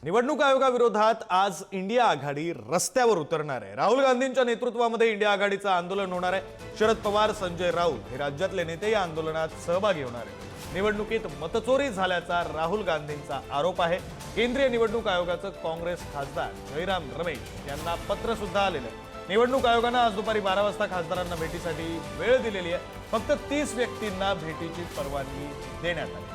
निवडणूक आयोगाविरोधात आज इंडिया आघाडी रस्त्यावर उतरणार आहे। राहुल गांधींच्या नेतृत्वामध्ये इंडिया आघाडीचं आंदोलन होणार आहे। शरद पवार, संजय राऊत हे राज्यातले नेते या आंदोलनात सहभागी होणार आहेत। निवडणुकीत मतचोरी झाल्याचा राहुल गांधींचा आरोप आहे। केंद्रीय निवडणूक आयोगाचं काँग्रेस खासदार जयराम रमेश यांना पत्र सुद्धा आलेलं आहे। निवडणूक आयोगानं आज दुपारी 12 वाजता खासदारांना भेटीसाठी वेळ दिलेली आहे। फक्त 30 व्यक्तींना भेटीची परवानगी देण्यात आली।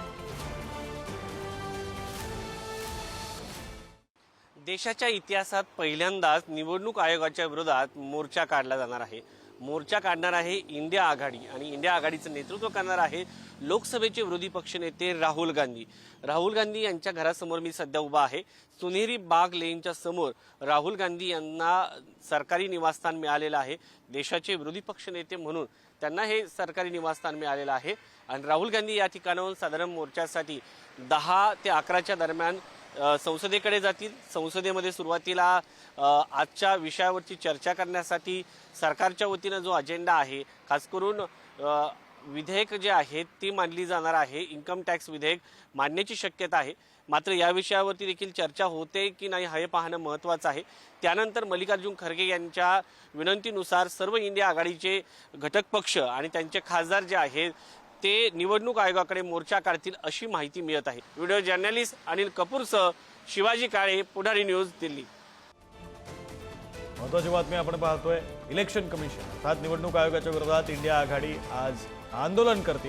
देशाच्या इतिहासात पहिल्यांदाच निवडणूक आयोगाच्या विरोधात मोर्चा काढला जाणार आहे। मोर्चा काढणार आहे इंडिया आघाडी आणि इंडिया आघाडीचं नेतृत्व करणार आहे लोकसभेचे विरोधी पक्षनेते राहुल गांधी। राहुल गांधी यांच्या घरासमोर मी सध्या उभा आहे। सुनेरी बाग लेनच्या समोर राहुल गांधी यांना सरकारी निवासस्थान मिळालेलं आहे। देशाचे विरोधी पक्षनेते म्हणून त्यांना हे सरकारी निवासस्थान मिळालेलं आहे आणि राहुल गांधी या ठिकाणाहून साधारण मोर्चासाठी 10 ते 11च्या दरम्यान संसदेकडे जातील। संसदेमध्ये सुरुवातीला आजच्या विषयावरची चर्चा करण्यासाठी सरकारच्या वतीनं जो अजेंडा आहे, खास करून विधेयक जे आहे ती मांडली जाणार आहे। इन्कम टॅक्स विधेयक मांडण्याची शक्यता आहे। मात्र या विषयावरती देखील चर्चा होते की नाही हे पाहणं महत्त्वाचं आहे। त्यानंतर मल्लिकार्जुन खरगे यांच्या विनंतीनुसार सर्व इंडिया आघाडीचे घटक पक्ष आणि त्यांचे खासदार जे आहेत ते निवडणूक आयोगाकडे मोर्चा काढतील अशी माहिती मिळत आहे। व्हिडिओ जर्नलिस्ट अनिल कपूरसह शिवाजी काळे, पुढारी न्यूज, दिल्ली। महत्त्वाची बातमी आपण पाहतोय। इलेक्शन कमिशन अर्थात निवडणूक आयोगाच्या विरोधात इंडिया आघाडी आज आंदोलन करते।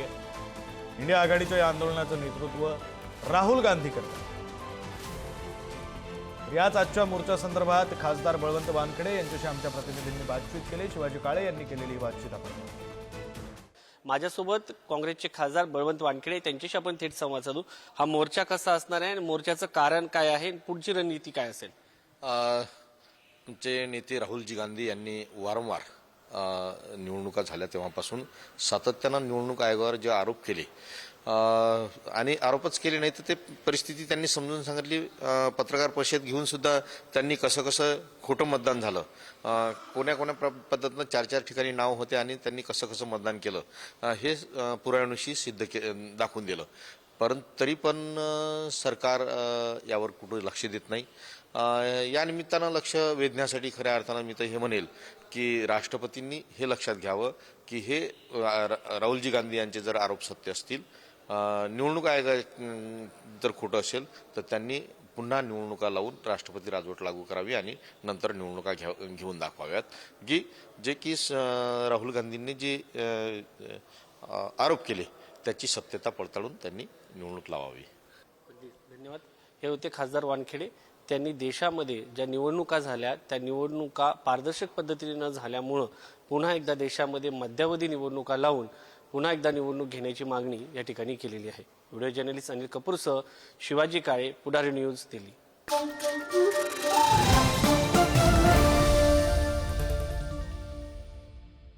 इंडिया आघाडीच्या या आंदोलनाचं नेतृत्व राहुल गांधी करतात। याच आजच्या मोर्चा संदर्भात खासदार बळवंत वानखेडे यांच्याशी आमच्या प्रतिनिधींनी बातचीत केली। शिवाजी काळे यांनी केलेली बातचीत आपण माझ्यासोबत काँग्रेसचे खासदार बळवंत वानखेडे, त्यांच्याशी आपण थेट संवाद साधू। हा मोर्चा कसा असणार आहे आणि मोर्चाचं कारण काय आहे, पुढची रणनीती काय असेल? आमचे नेते राहुलजी गांधी यांनी वारंवार निवडणुका झाल्या तेव्हापासून सातत्यानं निवडणूक आयोगावर जे आरोप केले आणि आरोपच केले नाही तर ते परिस्थिती त्यांनी समजून सांगितली। पत्रकार परिषद घेऊन सुद्धा त्यांनी कसं कसं खोटं मतदान झालं, कोण्या पद्धतीनं 4-4 ठिकाणी नाव होते आणि त्यांनी कसं कसं मतदान केलं हे पुराव्यानुसार सिद्ध दाखवून दिलं। परंतु तरी पण सरकार यावर कुठं लक्ष देत नाही। या निमित्तानं लक्ष वेधण्यासाठी खऱ्या अर्थानं मी तर हे म्हणेल की राष्ट्रपतींनी हे लक्षात घ्यावं की हे राहुलजी गांधी यांचे जर आरोप सत्य असतील, निवडणूक आयोग जर खोटं असेल तर त्यांनी पुन्हा निवडणुका लावून राष्ट्रपती राजवट लागू करावी आणि नंतर निवडणुका घेऊन दाखवाव्यात जे की राहुल गांधींनी जे आरोप केले त्याची सत्यता पडताळून त्यांनी निवडणूक लावावी। धन्यवाद। हे होते खासदार वानखेडे। त्यांनी देशामध्ये ज्या निवडणुका झाल्या त्या निवडणुका पारदर्शक पद्धतीने न झाल्यामुळं पुन्हा एकदा देशामध्ये मध्यावधी निवडणुका लावून पुन्हा एकदा निवडणूक घेण्याची मागणी या ठिकाणी केलेली आहे। व्हिडिओ जर्नलिस्ट अनिल कपूरसह शिवाजी काळे, पुढारी न्यूज, दिल्ली।